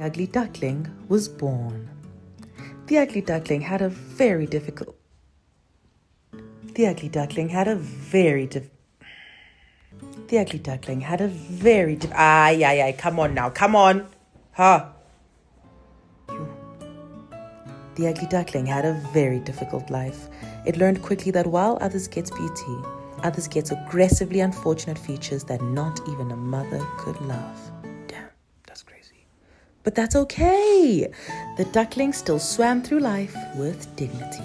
Ugly Duckling was born. The Ugly Duckling had a very difficult... The Ugly Duckling had a very The Ugly Duckling had a very come on now, come on. Huh? The Ugly Duckling had a very difficult life. It learned quickly that while others get beauty, others get aggressively unfortunate features that not even a mother could love. Damn, that's crazy. But that's okay. The duckling still swam through life with dignity.